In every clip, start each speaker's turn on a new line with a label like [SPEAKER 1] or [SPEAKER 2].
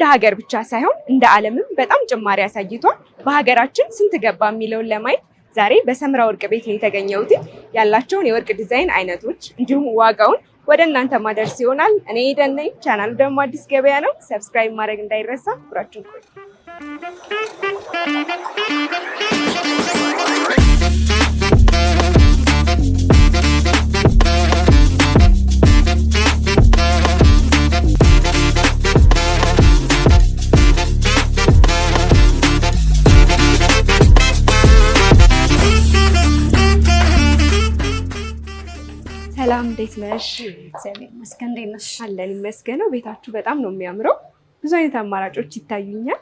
[SPEAKER 1] እንደ ሀገር ብቻ ሳይሆን እንደ ዓለምም በጣም ጭማሪ አሳይቷል። በሀገራችን ስንት ገባ የሚለውን ለማየት ዛሬ በሰምራ ወርቅ ቤት ነው የተገኘሁት። ያላቸውን የወርቅ ዲዛይን አይነቶች እንዲሁም ዋጋውን ወደ እናንተ ማድረስ ይሆናል። እኔ ኤደን ነኝ። ቻናሉ ደግሞ አዲስ ገበያ ነው። ሰብስክራይብ ማድረግ እንዳይረሳ። አብራችሁን ቆዩ። ሰላም እንዴት ነሽ?
[SPEAKER 2] እግዚአብሔር ይመስገን። እንዴት ነሽ?
[SPEAKER 1] አለን ይመስገነው። ቤታችሁ በጣም ነው የሚያምረው። ብዙ አይነት አማራጮች ይታዩኛል።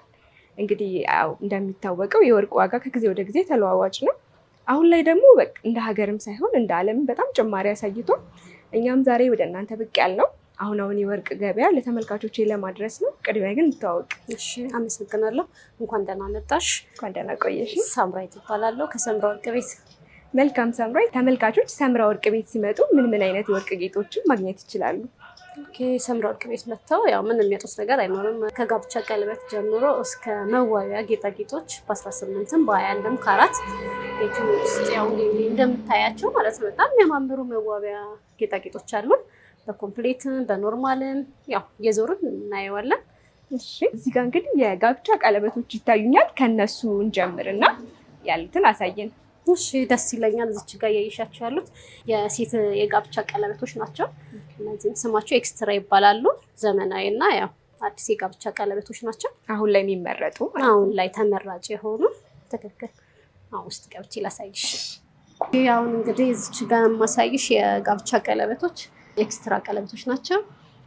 [SPEAKER 1] እንግዲህ ያው እንደሚታወቀው የወርቅ ዋጋ ከጊዜ ወደ ጊዜ ተለዋዋጭ ነው። አሁን ላይ ደግሞ እንደ ሀገርም ሳይሆን እንደ ዓለምም በጣም ጭማሪ አሳይቶ እኛም ዛሬ ወደ እናንተ ብቅ ያልነው አሁን የወርቅ ገበያ ለተመልካቾቼ ለማድረስ ነው። ቅድሚያ ግን እንተዋወቅ።
[SPEAKER 2] እሺ፣ አመሰግናለሁ። እንኳን ደህና መጣሽ።
[SPEAKER 1] እንኳን ደህና ቆየሽ።
[SPEAKER 2] ሳምራዊት እባላለሁ ከሰምራ ወርቅ ቤት።
[SPEAKER 1] መልካም ሳምራዊት፣ ተመልካቾች ሰምራ ወርቅ ቤት ሲመጡ ምን ምን አይነት የወርቅ ጌጦችን ማግኘት ይችላሉ?
[SPEAKER 2] ኦኬ፣ ሰምራ ወርቅ ቤት መጥተው ያው ምን የሚያጡት ነገር አይኖርም። ከጋብቻ ቀለበት ጀምሮ እስከ መዋቢያ ጌጣጌጦች በ18ም በ21ም ካራት ቤቱ ውስጥ ያው እንደምታያቸው ማለት ነው በጣም የሚያማምሩ መዋቢያ ጌጣጌጦች አሉን። በኮምፕሌትም በኖርማልም ያው እየዞርን እናየዋለን።
[SPEAKER 1] እሺ፣ እዚህ ጋር እንግዲህ የጋብቻ ቀለበቶች ይታዩኛል። ከነሱ እንጀምርና ያሉትን አሳየን።
[SPEAKER 2] እሺ፣ ደስ ይለኛል። እዚች ጋር እያየሻቸው ያሉት የሴት የጋብቻ ቀለበቶች ናቸው። እነዚህም ስማቸው ኤክስትራ ይባላሉ። ዘመናዊና ያው አዲስ የጋብቻ ቀለበቶች ናቸው።
[SPEAKER 1] አሁን ላይ የሚመረጡ
[SPEAKER 2] አሁን ላይ ተመራጭ የሆኑ ትክክል። አሁን ውስጥ ገብቼ ላሳይሽ። አሁን እንግዲህ እዚች ጋር የማሳይሽ የጋብቻ ቀለበቶች ኤክስትራ ቀለበቶች ናቸው።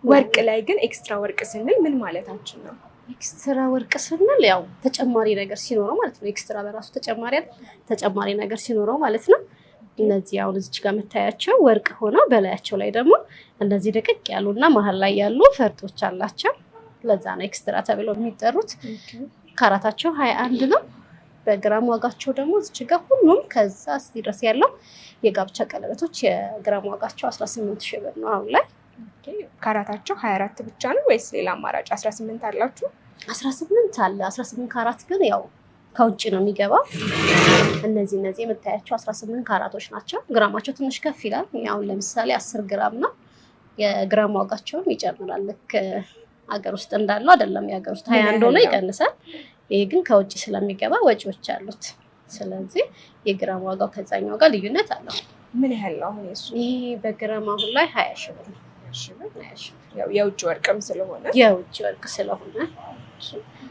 [SPEAKER 1] ወርቅ ላይ ግን ኤክስትራ ወርቅ ስንል ምን ማለታችን ነው?
[SPEAKER 2] ኤክስትራ ወርቅ ስንል ያው ተጨማሪ ነገር ሲኖረው ማለት ነው። ኤክስትራ በራሱ ተጨማሪ ነገር ሲኖረው ማለት ነው። እነዚህ አሁን እዚች ጋር የምታያቸው ወርቅ ሆነው በላያቸው ላይ ደግሞ እንደዚህ ደቀቅ ያሉና መሀል ላይ ያሉ ፈርጦች አላቸው። ለዛ ነው ኤክስትራ ተብለው የሚጠሩት። ካራታቸው 21 ነው። በግራም ዋጋቸው ደግሞ እዚች ጋር ሁሉም ከዛ ድረስ ያለው የጋብቻ ቀለበቶች የግራም ዋጋቸው 18,000 ብር ነው አሁን ላይ።
[SPEAKER 1] ካራታቸው 24 ብቻ ነው ወይስ ሌላ አማራጭ 18 አላችሁ?
[SPEAKER 2] 18 አለ። 18 ካራት ግን ያው ከውጭ ነው የሚገባው። እነዚህ የምታያቸው 18 ካራቶች ናቸው። ግራማቸው ትንሽ ከፍ ይላል። ያው ለምሳሌ 10 ግራም ነው። የግራም ዋጋቸውም ይጨምራል። ልክ ሀገር ውስጥ እንዳለው አይደለም። የሀገር ውስጥ 21 ሆኖ ይቀንሳል። ይሄ ግን ከውጭ ስለሚገባ ወጪዎች አሉት። ስለዚህ የግራም ዋጋው ከዛኛው ጋር ልዩነት አለው።
[SPEAKER 1] ምን ያህል ነው አሁን እሱ?
[SPEAKER 2] ይሄ በግራም አሁን ላይ 20,000 ብር ነው።
[SPEAKER 1] ያው የውጭ ወርቅም ስለሆነ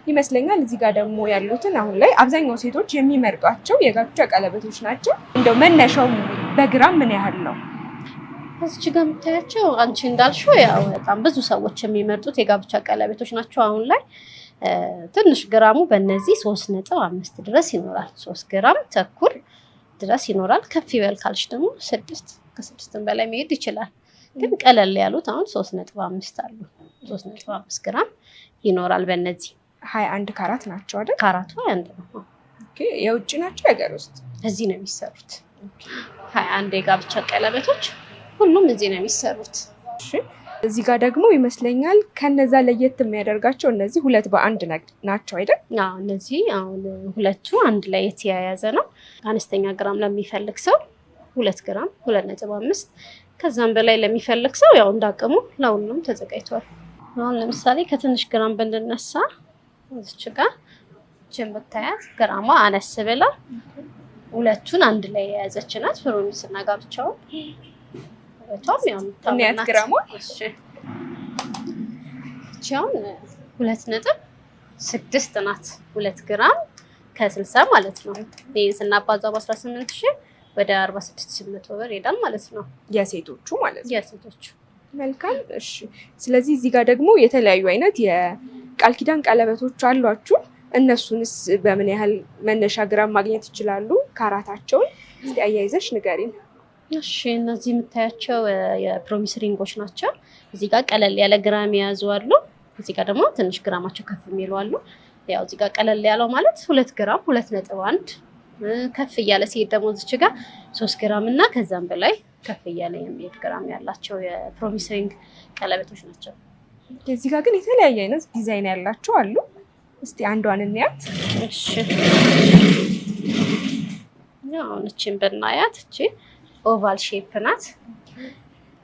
[SPEAKER 1] ይመስለኛል። እዚህ ጋር ደግሞ ያሉትን አሁን ላይ አብዛኛው ሴቶች የሚመርጧቸው የጋብቻ ቀለበቶች ናቸው። እንደው መነሻው በግራም ምን ያህል ነው?
[SPEAKER 2] እዚች ጋር የምታያቸው አንቺ እንዳልሽው ያው በጣም ብዙ ሰዎች የሚመርጡት የጋብቻ ቀለበቶች ናቸው። አሁን ላይ ትንሽ ግራሙ በእነዚህ 3.5 ድረስ ይኖራል። 3 ግራም ተኩል ድረስ ይኖራል። ከፍ ይበል ካልሽ ደግሞ 6 ከ6 በላይ መሄድ ይችላል። ግን ቀለል ያሉት አሁን 3.5 አሉ። 3.5 ግራም ይኖራል። በእነዚህ
[SPEAKER 1] 21 ካራት ናቸው አይደል?
[SPEAKER 2] ካራቱ 21 ነው።
[SPEAKER 1] ኦኬ፣ የውጭ ናቸው የሀገር ውስጥ?
[SPEAKER 2] እዚህ ነው የሚሰሩት። 21 የጋብቻ ቀለበቶች ሁሉም እዚህ ነው የሚሰሩት።
[SPEAKER 1] እሺ፣ እዚህ ጋር ደግሞ ይመስለኛል ከነዛ ለየት የሚያደርጋቸው እነዚህ 2 በ1 ናቸው አይደል?
[SPEAKER 2] አዎ፣ እነዚህ አሁን ሁለቱ አንድ ላይ የተያያዘ ነው። አነስተኛ ግራም ለሚፈልግ ሰው 2 ግራም 2.5 ከዛም በላይ ለሚፈልግ ሰው ያው እንዳቅሙ ለሁሉም ተዘጋጅቷል። አሁን ለምሳሌ ከትንሽ ግራም ብንነሳ እዚች ጋር ጀምታያት ግራማ አነስ ብላ ሁለቱን አንድ ላይ የያዘች ናት። ፕሮሚስ እና ጋብቻው በጣም ያው
[SPEAKER 1] ታምናት ግራማ
[SPEAKER 2] እሺ፣ ቻውን 2.6 ናት። 2 ግራም ከ60 ማለት ነው። ይሄን ስናባዛው በ18,000 ወደ 46,000 ብር ይሄዳል ማለት ነው።
[SPEAKER 1] የሴቶቹ ማለት ነው።
[SPEAKER 2] የሴቶቹ
[SPEAKER 1] መልካም። እሺ፣ ስለዚህ እዚህ ጋር ደግሞ የተለያዩ አይነት የቃል ኪዳን ቀለበቶች አሏችሁ። እነሱንስ በምን ያህል መነሻ ግራም ማግኘት ይችላሉ? ካራታቸውን እስቲ አያይዘሽ ንገሪን።
[SPEAKER 2] እሺ፣ እነዚህ የምታያቸው የፕሮሚስ ሪንጎች ናቸው። እዚህ ጋር ቀለል ያለ ግራም የያዙ አሉ። እዚህ ጋር ደግሞ ትንሽ ግራማቸው ከፍ የሚሉ አሉ። ያው እዚህ ጋር ቀለል ያለው ማለት 2 ግራም 2.1 ከፍ እያለ ሲሄድ ደግሞ እዚች ጋር 3 ግራም እና ከዛም በላይ ከፍ እያለ የሚሄድ ግራም ያላቸው የፕሮሚስ ሪንግ ቀለበቶች ናቸው።
[SPEAKER 1] እዚህ ጋር ግን የተለያየ አይነት ዲዛይን ያላቸው አሉ። እስቲ አንዷን እንያት።
[SPEAKER 2] እሺ ያው እቺን ብናያት እቺ ኦቫል ሼፕ ናት።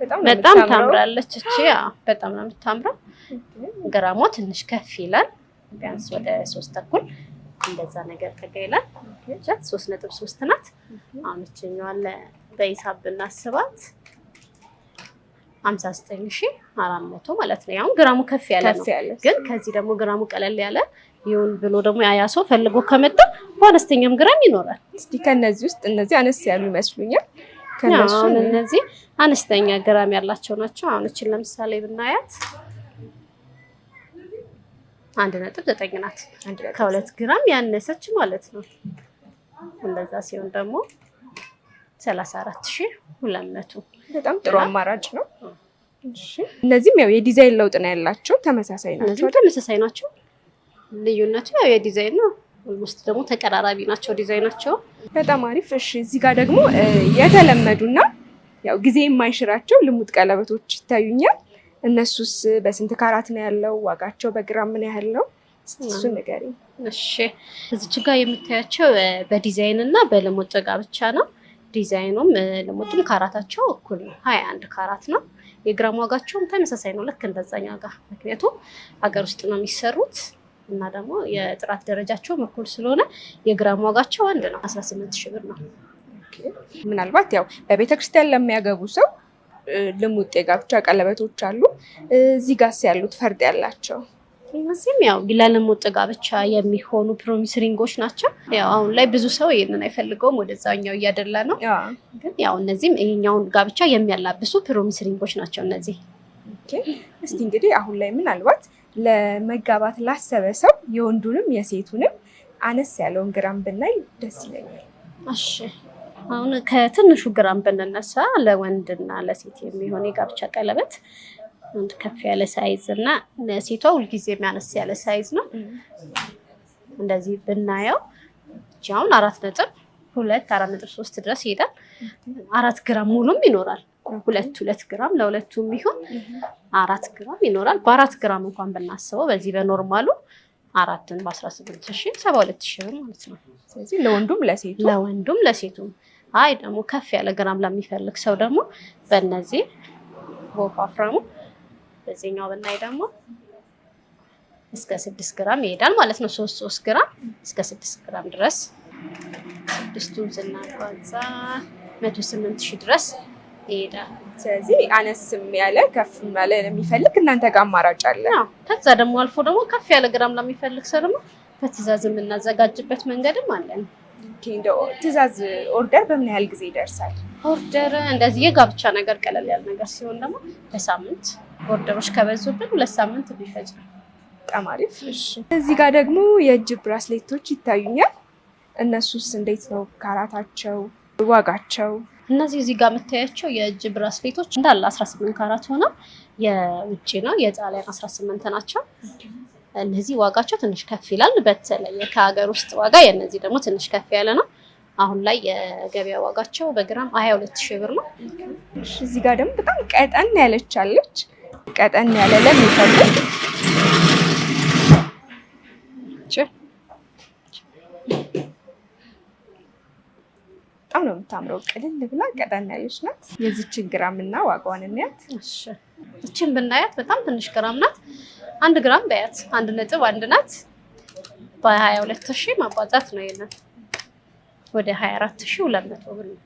[SPEAKER 2] በጣም ታምራለች። እቺ ያው በጣም ነው የምታምረው። ግራሟ ትንሽ ከፍ ይላል። ቢያንስ ወደ 3 ተኩል እንደዛ ነገር ጠጋ ይላል። 3.3 ናት። አሁን እቺኛዋ በሂሳብ ብናስባት 59400 ማለት ነው። ያው ግራሙ ከፍ ያለ ነው። ግን ከዚህ ደግሞ ግራሙ ቀለል ያለ ይሁን ብሎ ደግሞ ያ ሰው ፈልጎ ከመጣ በአነስተኛም ግራም ይኖራል።
[SPEAKER 1] እስቲ ከነዚህ ውስጥ እነዚህ አነስ ያሉ ይመስሉኛል። ከነሱ
[SPEAKER 2] እነዚህ አነስተኛ ግራም ያላቸው ናቸው። አሁን እቺን ለምሳሌ ብናያት 1.9 ናት። ከ2 ግራም ያነሰች ማለት ነው። እንደዛ ሲሆን ደግሞ 34200
[SPEAKER 1] በጣም ጥሩ አማራጭ ነው። እሺ እነዚህም ያው የዲዛይን ለውጥ ነው ያላቸው። ተመሳሳይ ናቸው።
[SPEAKER 2] ተመሳሳይ ናቸው። ልዩነቱ ያው የዲዛይን ነው። ኦልሞስት ደግሞ ተቀራራቢ ናቸው ዲዛይናቸው።
[SPEAKER 1] በጣም አሪፍ። እሺ እዚህ ጋር ደግሞ የተለመዱና ያው ጊዜ የማይሽራቸው ልሙጥ ቀለበቶች ይታዩኛል። እነሱስ በስንት ካራት ነው ያለው? ዋጋቸው በግራም ምን ያህል ነው? እሱን ንገሪኝ።
[SPEAKER 2] እሺ እዚች ጋር የምታያቸው በዲዛይን እና በልሙጥ ጋር ብቻ ነው። ዲዛይኑም ልሙጡም ካራታቸው እኩል ነው። 21 ካራት ነው። የግራም ዋጋቸውም ተመሳሳይ ነው ልክ እንደዛኛ ጋር። ምክንያቱም ሀገር ውስጥ ነው የሚሰሩት እና ደግሞ የጥራት ደረጃቸው እኩል ስለሆነ የግራም ዋጋቸው አንድ ነው። 18000 ብር ነው።
[SPEAKER 1] ምናልባት ያው በቤተክርስቲያን ለሚያገቡ ሰው ልሙጥ የጋብቻ ቀለበቶች አሉ። እዚህ ጋርስ ያሉት ፈርጥ ያላቸው
[SPEAKER 2] እነዚህም ያው ለልሙጥ ጋብቻ የሚሆኑ ፕሮሚስ ሪንጎች ናቸው። ያው አሁን ላይ ብዙ ሰው ይሄንን አይፈልገውም፣ ወደዛኛው እያደላ ነው። ግን ያው እነዚህም ይሄኛውን ጋብቻ የሚያላብሱ ፕሮሚስ ሪንጎች ናቸው እነዚህ።
[SPEAKER 1] እስቲ እንግዲህ አሁን ላይ ምናልባት ለመጋባት ላሰበ ሰው የወንዱንም የሴቱንም አነስ ያለውን ግራም ብናይ ደስ ይለኛል።
[SPEAKER 2] እሺ አሁን ከትንሹ ግራም ብንነሳ ለወንድና ለሴት የሚሆን የጋብቻ ቀለበት አንድ ከፍ ያለ ሳይዝ እና ለሴቷ ሁልጊዜ የሚያነስ ያለ ሳይዝ ነው። እንደዚህ ብናየው አሁን 4.3 ድረስ ይሄዳል። 4 ግራም ሙሉም ይኖራል። 2 ግራም ለሁለቱም ቢሆን 4 ግራም ይኖራል። በ4 ግራም እንኳን ብናስበው በዚህ በኖርማሉ 4ን በ18000 72000 ብር ማለት ነው።
[SPEAKER 1] ስለዚህ ለወንዱም ለሴቱም
[SPEAKER 2] አይ ደግሞ ከፍ ያለ ግራም ለሚፈልግ ሰው ደግሞ በእነዚህ ወፋፍራሙ በዚህኛው ብናይ ደግሞ እስከ 6 ግራም ይሄዳል ማለት ነው። 3 ግራም እስከ 6 ግራም ድረስ ስድስቱን ስናባዛ 108000 ድረስ ይሄዳል።
[SPEAKER 1] ስለዚህ አነስም ያለ ከፍም ያለ ለሚፈልግ እናንተ ጋር አማራጭ አለ።
[SPEAKER 2] ከዛ ደግሞ አልፎ ደግሞ ከፍ ያለ ግራም ለሚፈልግ ሰው ደግሞ በትዕዛዝ የምናዘጋጅበት መንገድም አለን።
[SPEAKER 1] እንደው ትዕዛዝ ኦርደር በምን ያህል ጊዜ ይደርሳል?
[SPEAKER 2] ኦርደር እንደዚህ የጋብቻ ነገር ቀለል ያለ ነገር ሲሆን ደግሞ በሳምንት ኦርደሮች ከበዙብን 2 ሳምንት ቢፈጅ ነው።
[SPEAKER 1] በጣም አሪፍ። እሺ እዚህ ጋር ደግሞ የእጅ ብራስሌቶች ይታዩኛል። እነሱስ እንዴት ነው ካራታቸው፣ ዋጋቸው?
[SPEAKER 2] እነዚህ እዚህ ጋር የምታያቸው የእጅ ብራስሌቶች እንዳለ 18 ካራት ሆነው የውጭ ነው የጣሊያን 18 ናቸው። እነዚህ ዋጋቸው ትንሽ ከፍ ይላል። በተለይ ከሀገር ውስጥ ዋጋ የነዚህ ደግሞ ትንሽ ከፍ ያለ ነው። አሁን ላይ የገበያ ዋጋቸው በግራም 22000 ብር ነው።
[SPEAKER 1] እዚህ ጋር ደግሞ በጣም ቀጠን ያለች አለች። ቀጠን ያለ ለሚፈልግ በጣም ነው የምታምረው። ቅልል ብላ ቀጠን ያለች ናት። የዚችን ግራም እና ዋጋዋን እናያት።
[SPEAKER 2] እሺ እቺን ብናያት በጣም ትንሽ ግራም ናት። 1 ግራም በያት 1.1 ናት። በ22000 ማባዛት ነው የለም ወደ 24200 ብር ነው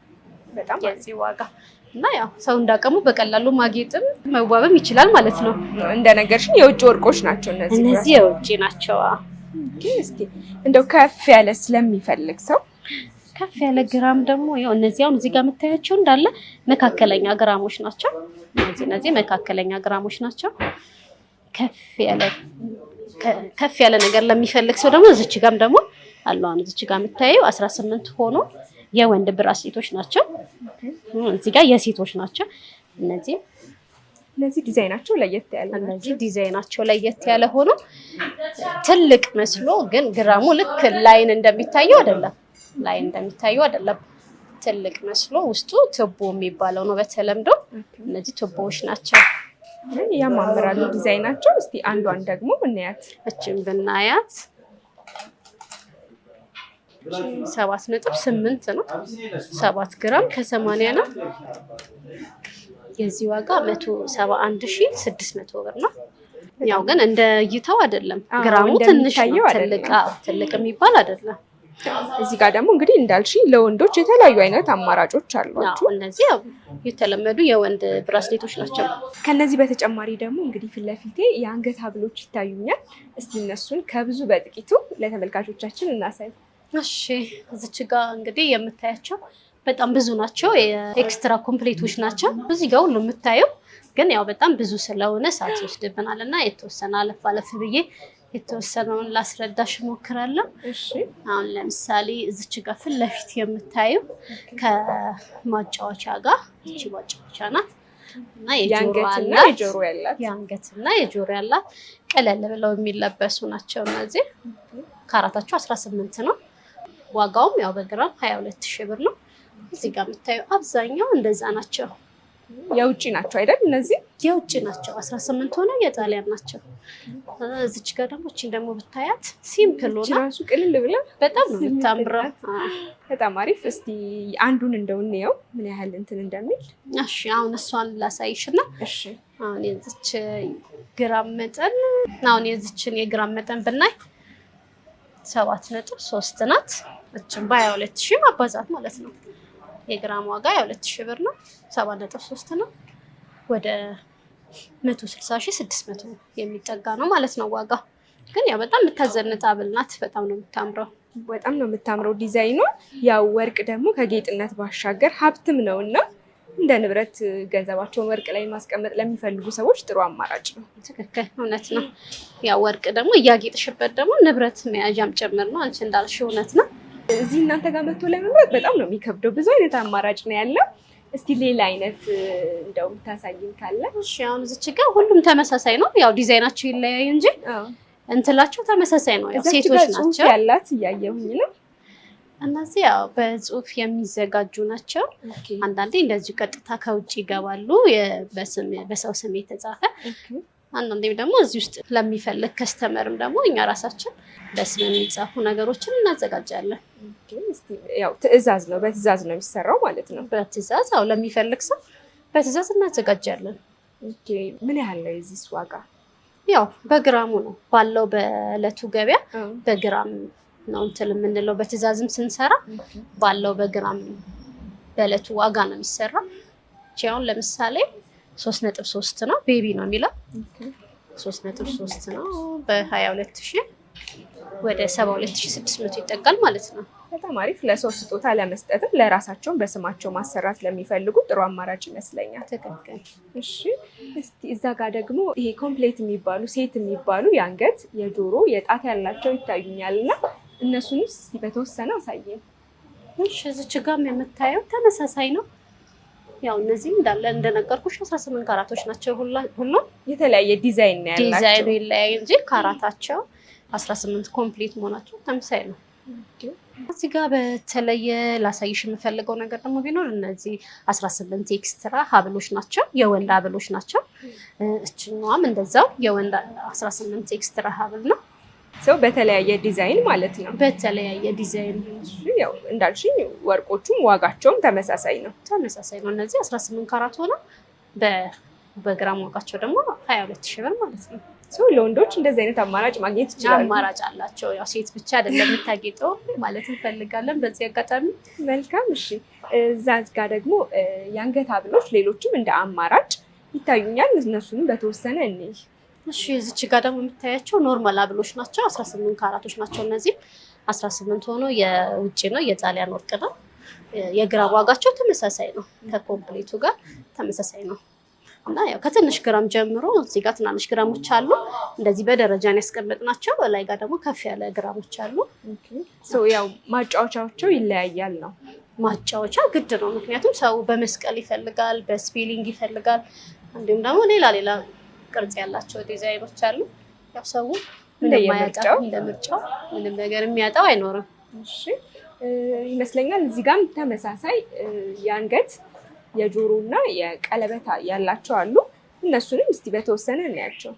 [SPEAKER 1] በጣም
[SPEAKER 2] የዚህ ዋጋ። እና ያው ሰው እንዳቀሙ በቀላሉ ማጌጥም መዋብም ይችላል ማለት ነው።
[SPEAKER 1] እንደነገርሽኝ የውጭ ወርቆች ናቸው እነዚህ።
[SPEAKER 2] እነዚህ የውጭ ናቸው።
[SPEAKER 1] እስኪ እንደው ከፍ ያለ ስለሚፈልግ ሰው
[SPEAKER 2] ከፍ ያለ ግራም ደግሞ ያው እነዚህ አሁን እዚህ ጋር የምታያቸው እንዳለ መካከለኛ ግራሞች ናቸው። እነዚህ መካከለኛ ግራሞች ናቸው። ከፍ ያለ ነገር ለሚፈልግ ሰው ደግሞ እዚች ጋርም ደግሞ አሉ። አሁን እዚች ጋር የምታየው 18 ሆኖ የወንድ ብራስሌቶች ናቸው። እዚህ ጋር የሴቶች ናቸው። እነዚህ
[SPEAKER 1] ዲዛይናቸው ለየት ያለ
[SPEAKER 2] እነዚህ ዲዛይናቸው ለየት ያለ ሆኖ ትልቅ መስሎ ግን ግራሙ ልክ ላይን እንደሚታየው አይደለም። ትልቅ መስሎ ውስጡ ትቦ የሚባለው ነው በተለምዶ። እነዚህ ትቦዎች ናቸው።
[SPEAKER 1] ያማምራሉ ዲዛይናቸው። እስቲ አንዷን ደግሞ እናያት።
[SPEAKER 2] እችን ብናያት 7.8 ነው። 7 ግራም ከ80 ነው። የዚህ ዋጋ 171,600 ብር ነው። ያው ግን እንደ እይታው አይደለም፣ ግራሙ ትንሽ ነው፣ ትልቅ የሚባል አይደለም።
[SPEAKER 1] እዚህ ጋር ደግሞ እንግዲህ እንዳልሽኝ ለወንዶች የተለያዩ አይነት አማራጮች አሏቸው።
[SPEAKER 2] እነዚህ ያው የተለመዱ የወንድ ብራስሌቶች ናቸው።
[SPEAKER 1] ከነዚህ በተጨማሪ ደግሞ እንግዲህ ፊት ለፊቴ የአንገት ሀብሎች ይታዩኛል። እስቲ እነሱን ከብዙ በጥቂቱ ለተመልካቾቻችን እናሳይ።
[SPEAKER 2] እሺ፣ እዚች ጋር እንግዲህ የምታያቸው በጣም ብዙ ናቸው። የኤክስትራ ኮምፕሌቶች ናቸው። እዚህ ጋር ሁሉ የምታየው ግን ያው በጣም ብዙ ስለሆነ ሰዓት ይወስድብናል እና የተወሰነ አለፍ አለፍ ብዬ የተወሰነውን ላስረዳሽ እሞክራለሁ።
[SPEAKER 1] እሺ፣
[SPEAKER 2] አሁን ለምሳሌ እዚች ጋር ፊት ለፊት የምታየው ከማጫወቻ ጋር እቺ ማጫወቻ ናት እና የአንገትና የጆሮ ያላት ቀለል ብለው የሚለበሱ ናቸው። እነዚህ ካራታቸው 18 ነው። ዋጋውም ያው በግራም 22,000 ብር ነው። እዚህ ጋር የምታየው አብዛኛው እንደዛ ናቸው።
[SPEAKER 1] የውጭ ናቸው አይደል? እነዚህ
[SPEAKER 2] የውጭ ናቸው። 18 ሆነ የጣሊያን ናቸው። እዚች ጋር ደግሞ እቺን ደግሞ ብታያት ሲምፕል ሆና
[SPEAKER 1] ራሱ ቅልል ብላ
[SPEAKER 2] በጣም ነው የምታምረው።
[SPEAKER 1] በጣም አሪፍ። እስቲ አንዱን እንደው እንየው ምን ያህል እንትን እንደሚል።
[SPEAKER 2] እሺ፣ አሁን እሷን ላሳይሽና
[SPEAKER 1] እሺ፣
[SPEAKER 2] አሁን የዚች የዚችን የግራም መጠን ብናይ 7.3 ናት። እችን በ22,000 ማባዛት ማለት ነው። የግራም ዋጋ 22,000 ብር ነው። 7.3 ነው። ወደ 160,600 የሚጠጋ ነው ማለት ነው ዋጋ። ግን ያው በጣም የምታዘንጥ ሀብል ናት። በጣም ነው የምታምረው።
[SPEAKER 1] በጣም ነው የምታምረው ዲዛይኗ። ያው ወርቅ ደግሞ ከጌጥነት ባሻገር ሀብትም ነውና እንደ ንብረት ገንዘባቸውን ወርቅ ላይ ማስቀመጥ ለሚፈልጉ ሰዎች ጥሩ አማራጭ ነው።
[SPEAKER 2] ትክክል፣ እውነት ነው። ያው ወርቅ ደግሞ እያጌጥሽበት ደግሞ ንብረት መያዣም ጭምር ነው። አንቺ እንዳልሽው እውነት ነው።
[SPEAKER 1] እዚህ እናንተ ጋር መጥቶ ለመምረጥ በጣም ነው የሚከብደው። ብዙ አይነት አማራጭ ነው ያለው። እስቲ ሌላ አይነት እንደው የምታሳይን ካለ?
[SPEAKER 2] እሺ፣ አሁን እዚች ጋር ሁሉም ተመሳሳይ ነው። ያው ዲዛይናቸው ይለያይ እንጂ እንትላቸው ተመሳሳይ ነው። ያው ሴቶች ናቸው
[SPEAKER 1] ያላት እያየሁኝ ነው።
[SPEAKER 2] እነዚህ ያው በጽሁፍ የሚዘጋጁ ናቸው። አንዳንዴ እንደዚሁ ቀጥታ ከውጭ ይገባሉ፣ በሰው ስም የተጻፈ። አንዳንዴም ደግሞ እዚህ ውስጥ ለሚፈልግ ከስተመርም ደግሞ እኛ ራሳችን በስም የሚጻፉ ነገሮችን እናዘጋጃለን።
[SPEAKER 1] ያው ትዕዛዝ ነው፣ በትዕዛዝ ነው የሚሰራው ማለት ነው።
[SPEAKER 2] በትዕዛዝ አዎ፣ ለሚፈልግ ሰው በትዕዛዝ እናዘጋጃለን።
[SPEAKER 1] ምን ያህል ነው የዚህ ዋጋ?
[SPEAKER 2] ያው በግራሙ ነው ባለው በእለቱ ገበያ በግራም ነው እንትን የምንለው። በትዕዛዝም ስንሰራ ባለው በግራም በእለቱ ዋጋ ነው የሚሰራ። አሁን ለምሳሌ 3.3 ነው፣ ቤቢ ነው የሚለው 3.3 ነው። በ22,000 ወደ 72,600 ይጠጋል ማለት ነው።
[SPEAKER 1] በጣም አሪፍ። ለሰው ስጦታ ለመስጠትም ለራሳቸውን በስማቸው ማሰራት ለሚፈልጉ ጥሩ አማራጭ ይመስለኛል።
[SPEAKER 2] ትክክል።
[SPEAKER 1] እሺ፣ እስቲ እዛ ጋር ደግሞ ይሄ ኮምፕሌት የሚባሉ ሴት የሚባሉ የአንገት የጆሮ የጣት ያላቸው ይታዩኛል እና እነሱንስ እስቲ በተወሰነ አሳየን።
[SPEAKER 2] እሺ፣ እዚች ጋርም የምታየው ተመሳሳይ ነው። ያው እነዚህ እንዳለ እንደነገርኩሽ 18 ካራቶች ናቸው። ሁሉም
[SPEAKER 1] የተለያየ ዲዛይን ነው ያላቸው።
[SPEAKER 2] ዲዛይኑ ይለያይ እንጂ ካራታቸው 18 ኮምፕሊት መሆናቸው ተመሳሳይ ነው። እዚህ ጋር በተለየ ላሳይሽ የምፈልገው ነገር ደግሞ ቢኖር እነዚህ 18 ኤክስትራ ሀብሎች ናቸው፣ የወንድ ሀብሎች ናቸው። እችኛዋም እንደዛው የወንድ 18 ኤክስትራ ሀብል ነው።
[SPEAKER 1] ሰው በተለያየ ዲዛይን ማለት ነው።
[SPEAKER 2] በተለያየ ዲዛይን
[SPEAKER 1] ያው እንዳልሽኝ ወርቆቹም ዋጋቸውም ተመሳሳይ ነው።
[SPEAKER 2] እነዚህ 18 ካራት ሆነ በግራም ዋጋቸው ደግሞ 22,000 ብር ማለት ነው።
[SPEAKER 1] ለወንዶች እንደዚህ አይነት አማራጭ ማግኘት ይችላሉ።
[SPEAKER 2] አማራጭ አላቸው። ያው ሴት ብቻ አይደለም የምታጌጠው ማለት እንፈልጋለን በዚህ አጋጣሚ።
[SPEAKER 1] መልካም። እሺ፣ እዛ ጋር ደግሞ የአንገት ሀብሎች ሌሎችም እንደ አማራጭ ይታዩኛል። እነሱንም በተወሰነ እንይ።
[SPEAKER 2] እሺ፣ እዚች ጋር ደግሞ የምታያቸው ኖርማል ሀብሎች ናቸው። 18 ካራቶች ናቸው። እነዚህ 18 ሆኖ የውጭ ነው፣ የጣሊያን ወርቅ ነው። የግራም ዋጋቸው ተመሳሳይ ነው፣ ከኮምፕሊቱ ጋር ተመሳሳይ ነው። እና ያው ከትንሽ ግራም ጀምሮ እዚህ ጋር ትናንሽ ግራሞች አሉ፣ እንደዚህ በደረጃ ነው ያስቀመጥናቸው። ላይ ጋር ደግሞ ከፍ ያለ ግራሞች አሉ።
[SPEAKER 1] ያው ማጫወቻቸው ይለያያል ነው።
[SPEAKER 2] ማጫወቻ ግድ ነው፣ ምክንያቱም ሰው በመስቀል ይፈልጋል፣ በስፔሊንግ ይፈልጋል፣ እንዲሁም ደግሞ ሌላ ቅርጽ ያላቸው ዲዛይኖች አሉ። ያው ሰው እንደማያጣው እንደምርጫው ምንም ነገር የሚያጣው አይኖርም።
[SPEAKER 1] እሺ፣ ይመስለኛል እዚህ ጋርም ተመሳሳይ የአንገት የጆሮ እና የቀለበት ያላቸው አሉ። እነሱንም እስቲ በተወሰነ እናያቸው።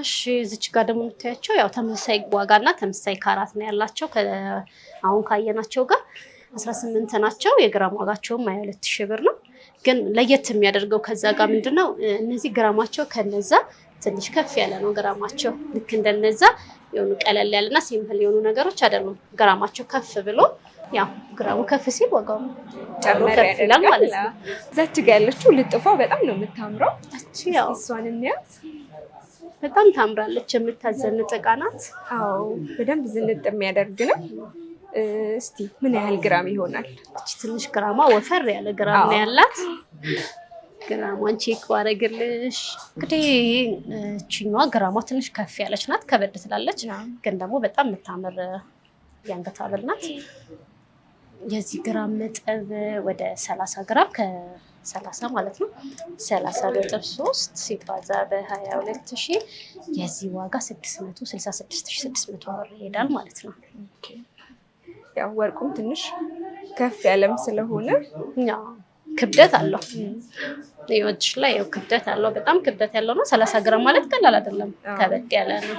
[SPEAKER 2] እሺ እዚች ጋር ደግሞ የምታያቸው ያው ተመሳሳይ ዋጋና ተመሳሳይ ካራት ነው ያላቸው። አሁን ካየናቸው ጋር 18 ናቸው። የግራም ዋጋቸውም 22000 ብር ነው። ግን ለየት የሚያደርገው ከዛ ጋር ምንድነው እነዚህ ግራማቸው ከነዛ ትንሽ ከፍ ያለ ነው። ግራማቸው ልክ እንደነዛ የሆኑ ቀለል ያለና ሲምፕል የሆኑ ነገሮች አይደሉም። ግራማቸው ከፍ ብሎ ያው ግራሙ ከፍ ሲል ዋጋው
[SPEAKER 1] ጨምሮ ያደርጋል ማለት ነው። እዛች ጋር ያለችው ልጥፏ በጣም ነው የምታምረው።
[SPEAKER 2] ያው
[SPEAKER 1] እሷን እንያት።
[SPEAKER 2] በጣም ታምራለች። የምታዘንጥ ዕቃ ናት።
[SPEAKER 1] አዎ በደንብ ዝንጥ የሚያደርግ ነው። እስቲ ምን ያህል ግራም ይሆናል?
[SPEAKER 2] እቺ ትንሽ ግራማ ወፈር ያለ ግራም ነው ያላት። ግራሟን ቼክ ባረግልሽ እንግዲህ እቺኛዋ ግራሟ ትንሽ ከፍ ያለች ናት፣ ከበድ ትላለች። ግን ደግሞ በጣም የምታምር የአንገት ሐብል ናት። የዚህ ግራም መጠን ወደ 30 ግራም ከ30 ማለት ነው 30.3 ሲባዛ በ22000 የዚህ ዋጋ 666600 ብር ይሄዳል ማለት ነው።
[SPEAKER 1] ያው ወርቁም ትንሽ ከፍ ያለም ስለሆነ
[SPEAKER 2] ያው ክብደት አለው። ይወድሽ ላይ ያው ክብደት አለው፣ በጣም ክብደት ያለው ነው። 30 ግራም ማለት ቀላል አይደለም፣ ከበድ ያለ ነው።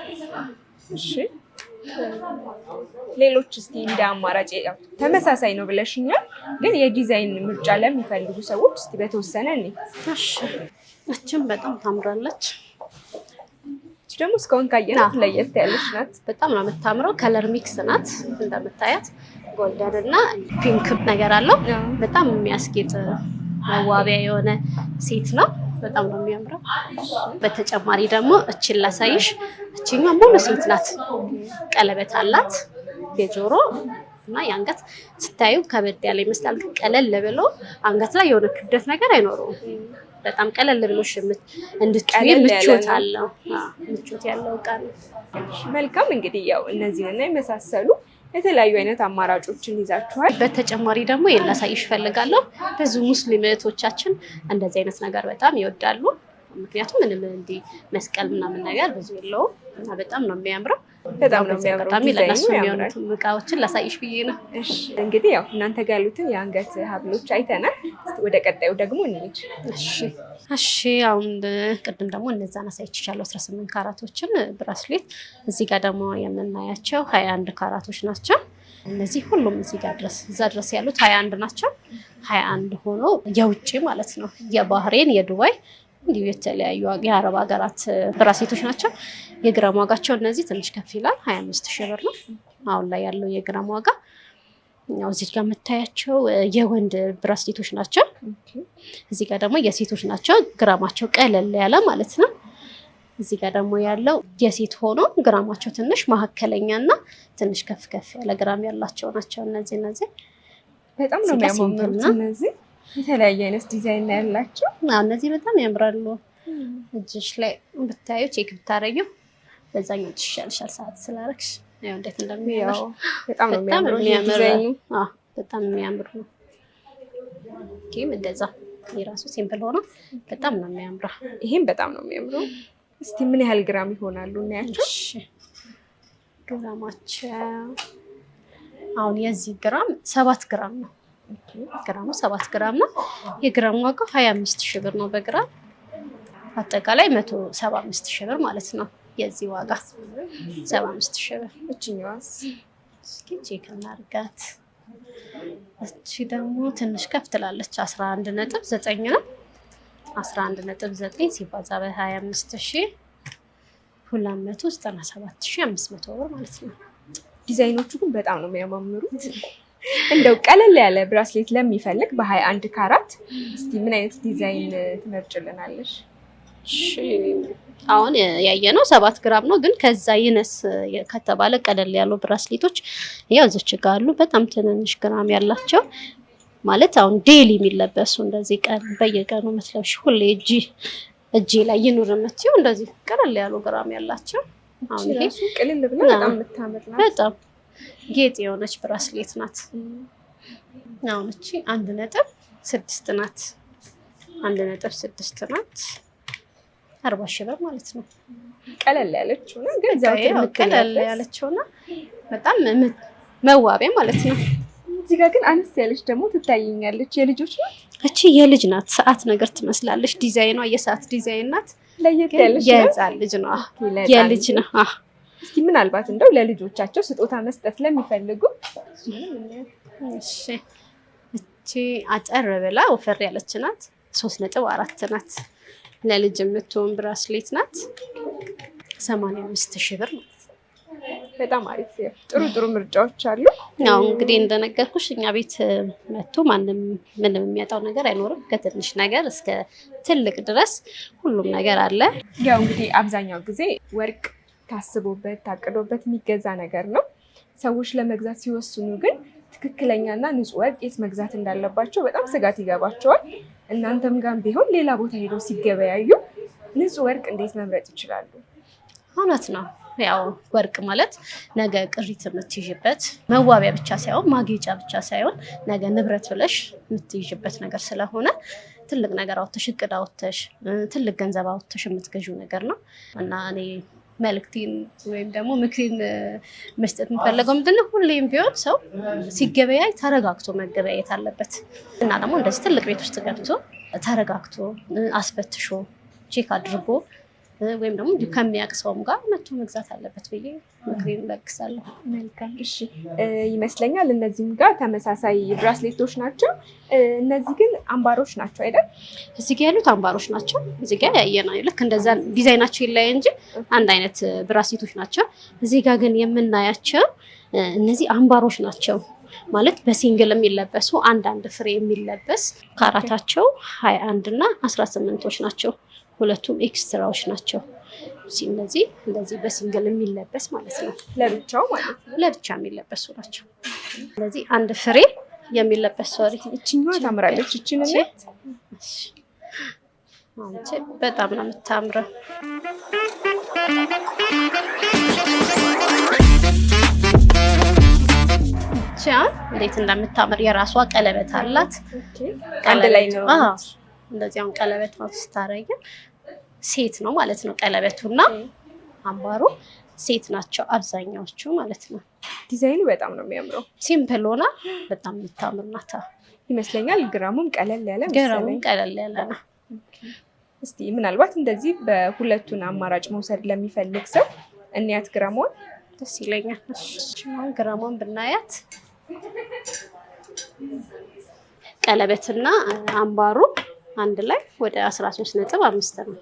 [SPEAKER 1] እሺ ሌሎች እስቲ እንደ አማራጭ ያው ተመሳሳይ ነው ብለሽኛል፣ ግን የዲዛይን ምርጫ ለሚፈልጉ ሰዎች እስቲ በተወሰነ እኔ
[SPEAKER 2] እሺ እቺም በጣም ታምራለች።
[SPEAKER 1] እቺ ደግሞ እስካሁን ካየናት ለየት ያለች ናት።
[SPEAKER 2] በጣም ነው የምታምረው። ከለር ሚክስ ናት እንደምታያት፣ ጎልደን እና ፒንክ ነገር አለው። በጣም የሚያስጌጥ መዋቢያ የሆነ ሴት ነው። በጣም ነው የሚያምረው። በተጨማሪ ደግሞ እቺን ላሳይሽ። እቺኛው ሙሉ ሴት ናት። ቀለበት አላት የጆሮ እና የአንገት። ስታዩ ከበድ ያለ ይመስላል፣ ግን ቀለል ብሎ አንገት ላይ የሆነ ክብደት ነገር አይኖረውም። በጣም ቀለል ብሎሽ እንድትይ ምቾት አለው። ምቾት ያለው ዕቃ ነው።
[SPEAKER 1] መልካም እንግዲህ ያው እነዚህና የመሳሰሉ የተለያዩ አይነት አማራጮችን ይዛችኋል።
[SPEAKER 2] በተጨማሪ ደግሞ ላሳይሽ ፈልጋለሁ። ብዙ ሙስሊም እህቶቻችን እንደዚህ አይነት ነገር በጣም ይወዳሉ። ምክንያቱም ምንም እንዲህ መስቀል ምናምን ነገር ብዙ የለውም እና በጣም ነው የሚያምረው።
[SPEAKER 1] በጣም ነው የሚያምረው።
[SPEAKER 2] በጣም ለነሱ የሚሆኑት ዕቃዎችን ላሳይሽ ብዬ ነው።
[SPEAKER 1] እሺ እንግዲህ ያው እናንተ ጋር ያሉትን የአንገት ሐብሎች አይተናል። ወደ ቀጣዩ ደግሞ እንሂድ።
[SPEAKER 2] እሺ አሁን ቅድም ደግሞ እነዛን አሳይቻለሁ 18 ካራቶችን ብራስሌት። እዚህ ጋር ደግሞ የምናያቸው 21 ካራቶች ናቸው። እነዚህ ሁሉም እዚህ ጋር ድረስ እዛ ድረስ ያሉት 21 ናቸው። 21 ሆኖ የውጭ ማለት ነው የባህሬን የዱባይ እንዲሁ የተለያዩ የአረብ ሀገራት ብራስሌቶች ናቸው። የግራም ዋጋቸው እነዚህ ትንሽ ከፍ ይላል፣ 25000 ብር ነው አሁን ላይ ያለው የግራም ዋጋ። ያው እዚህ ጋር የምታያቸው የወንድ ብራስሌቶች ናቸው። እዚህ ጋር ደግሞ የሴቶች ናቸው። ግራማቸው ቀለል ያለ ማለት ነው። እዚህ ጋር ደግሞ ያለው የሴት ሆኖ ግራማቸው ትንሽ መካከለኛና ትንሽ ከፍ ከፍ ያለ ግራም ያላቸው ናቸው። እነዚህ
[SPEAKER 1] በጣም ነው የሚያምሩት። እነዚህ የተለያየ አይነት ዲዛይን ያላቸው
[SPEAKER 2] እነዚህ በጣም ያምራሉ። እጅሽ ላይ ብታዩ ቼክ ብታረጊው በዛኛው ይሻልሻል ሰዓት ስላረክሽ ያው እንዴት እንደሚያምር
[SPEAKER 1] በጣም ነው የሚያምረው ዲዛይኑ።
[SPEAKER 2] በጣም የሚያምር ነው። ኪም እንደዛ የራሱ ሲምፕል ሆኖ በጣም ነው የሚያምረው።
[SPEAKER 1] ይሄም በጣም ነው የሚያምረው። እስቲ ምን ያህል ግራም ይሆናሉ እናያቸው።
[SPEAKER 2] ግራማቸው አሁን የዚህ ግራም 7 ግራም ነው። ግራሙ 7 ግራም ነው። የግራም ዋጋው 25000 ብር ነው በግራም። አጠቃላይ 175000 ብር ማለት ነው የዚህ ዋጋ 75000 ብር።
[SPEAKER 1] እቺኛዋስ
[SPEAKER 2] እስኪ ቼክ እናድርጋት። እቺ ደግሞ ትንሽ ከፍ ትላለች። 11.9 ነው። 11.9 ሲባዛ በ25000 297500 ብር ማለት ነው።
[SPEAKER 1] ዲዛይኖቹ ግን በጣም ነው የሚያማምሩት። እንደው ቀለል ያለ ብራስሌት ለሚፈልግ በ21 ካራት እስቲ ምን አይነት ዲዛይን ትመርጭልናለሽ?
[SPEAKER 2] እሺ አሁን ያየነው 7 ግራም ነው፣ ግን ከዛ ይነስ ከተባለ ቀለል ያሉ ብራስሌቶች ያው እዚች ጋር አሉ። በጣም ትንንሽ ግራም ያላቸው ማለት አሁን ዴሊ የሚለበሱ እንደዚህ ቀን በየቀኑ መስለሽ ሁሌ እጂ ላይ ይኑር የምትይው እንደዚህ ቀለል ያሉ ግራም ያላቸው። አሁን ይሄ
[SPEAKER 1] ቀለል ብላ በጣም የምታምር ናት።
[SPEAKER 2] በጣም ጌጥ የሆነች ብራስሌት ናት። አሁን እቺ 1.6 ናት። 1.6 ናት። 40,000 ብር ማለት ነው።
[SPEAKER 1] ቀለል ያለችው ነው፣ ግን
[SPEAKER 2] ቀለል ያለችው ነው። በጣም መዋቢያ ማለት ነው።
[SPEAKER 1] እዚህ ጋር ግን አነስ ያለች ደግሞ ትታየኛለች። የልጆች ናት?
[SPEAKER 2] እቺ የልጅ ናት። ሰዓት ነገር ትመስላለች። ዲዛይኗ የሰዓት ዲዛይን ናት።
[SPEAKER 1] ለየት ያለች
[SPEAKER 2] የህፃን ልጅ ነው። የልጅ ነው።
[SPEAKER 1] እስኪ ምናልባት እንደው ለልጆቻቸው ስጦታ መስጠት ለሚፈልጉ
[SPEAKER 2] እሺ፣ እቺ አጠር ብላ ወፈር ያለች ናት። 3.4 ናት። ለልጅ የምትሆን ብራስሌት ናት። 85,000 ብር ናት።
[SPEAKER 1] በጣም አሪፍ። ጥሩ ምርጫዎች አሉ።
[SPEAKER 2] ያው እንግዲህ እንደነገርኩሽ እኛ ቤት መጥቶ ምንም የሚያጣው ነገር አይኖርም። ከትንሽ ነገር እስከ ትልቅ ድረስ ሁሉም ነገር አለ።
[SPEAKER 1] ያው እንግዲህ አብዛኛው ጊዜ ወርቅ ታስቦበት ታቅዶበት የሚገዛ ነገር ነው። ሰዎች ለመግዛት ሲወስኑ ግን ትክክለኛና ንጹህ ወርቅ የት መግዛት እንዳለባቸው በጣም ስጋት ይገባቸዋል። እናንተም ጋር ቢሆን ሌላ ቦታ ሄደው ሲገበያዩ ንጹህ ወርቅ እንዴት መምረጥ ይችላሉ?
[SPEAKER 2] እውነት ነው። ያው ወርቅ ማለት ነገ ቅሪት የምትይዥበት መዋቢያ ብቻ ሳይሆን ማጌጫ ብቻ ሳይሆን ነገ ንብረት ብለሽ የምትይዥበት ነገር ስለሆነ ትልቅ ነገር አውጥተሽ እቅድ አውጥተሽ ትልቅ ገንዘብ አውጥተሽ የምትገዢው ነገር ነው እና እኔ መልክቴን ወይም ደግሞ ምክሬን መስጠት የምፈልገው ምንድነው፣ ሁሌም ቢሆን ሰው ሲገበያይ ተረጋግቶ መገበያየት አለበት እና ደግሞ እንደዚህ ትልቅ ቤት ውስጥ ገብቶ ተረጋግቶ አስፈትሾ ቼክ አድርጎ ወይም ደግሞ ከሚያውቅ ሰውም ጋር መጥቶ መግዛት አለበት ብዬ ምክሬን እለግሳለሁ።
[SPEAKER 1] መልካም። እሺ፣ ይመስለኛል እነዚህም ጋር ተመሳሳይ ብራስሌቶች ናቸው። እነዚህ ግን አምባሮች ናቸው አይደል?
[SPEAKER 2] እዚህ ጋር ያሉት አምባሮች ናቸው። እዚህ ጋር ያየነው ልክ እንደዛ ዲዛይናቸው ይለያይ እንጂ አንድ አይነት ብራስሌቶች ናቸው። እዚህ ጋር ግን የምናያቸው እነዚህ አምባሮች ናቸው። ማለት በሲንግል የሚለበሱ አንድ ፍሬ የሚለበስ ካራታቸው 21 እና 18ዎች ናቸው። ሁለቱም ኤክስትራዎች ናቸው። እነዚህ እንደዚህ በሲንግል የሚለበስ ማለት ነው።
[SPEAKER 1] ለብቻው ማለት ነው።
[SPEAKER 2] ለብቻ የሚለበሱ ናቸው። ስለዚህ አንድ ፍሬ የሚለበስ ሶሪ
[SPEAKER 1] እቺኛዋ ታምራለች። እቺን ነው
[SPEAKER 2] አንቺ በጣም ነው የምታምረው። እንዴት እንደምታምር የራሷ ቀለበት አላት።
[SPEAKER 1] አንድ ላይ ነው።
[SPEAKER 2] እንደዚህ አሁን ቀለበት ነው ስታረጊ ሴት ነው ማለት ነው። ቀለበቱና አምባሩ ሴት ናቸው አብዛኛዎቹ ማለት ነው።
[SPEAKER 1] ዲዛይኑ በጣም ነው የሚያምረው።
[SPEAKER 2] ሲምፕል ሆና በጣም የምታምር ናት
[SPEAKER 1] ይመስለኛል። ግራሙም ቀለል ያለ
[SPEAKER 2] ነው።
[SPEAKER 1] እስቲ ምናልባት እንደዚህ በሁለቱን አማራጭ መውሰድ ለሚፈልግ ሰው እንያት ግራሟን
[SPEAKER 2] ደስ ይለኛል። ግራሟን ብናያት ቀለበትና አምባሩ አንድ ላይ ወደ 13.5 ነው።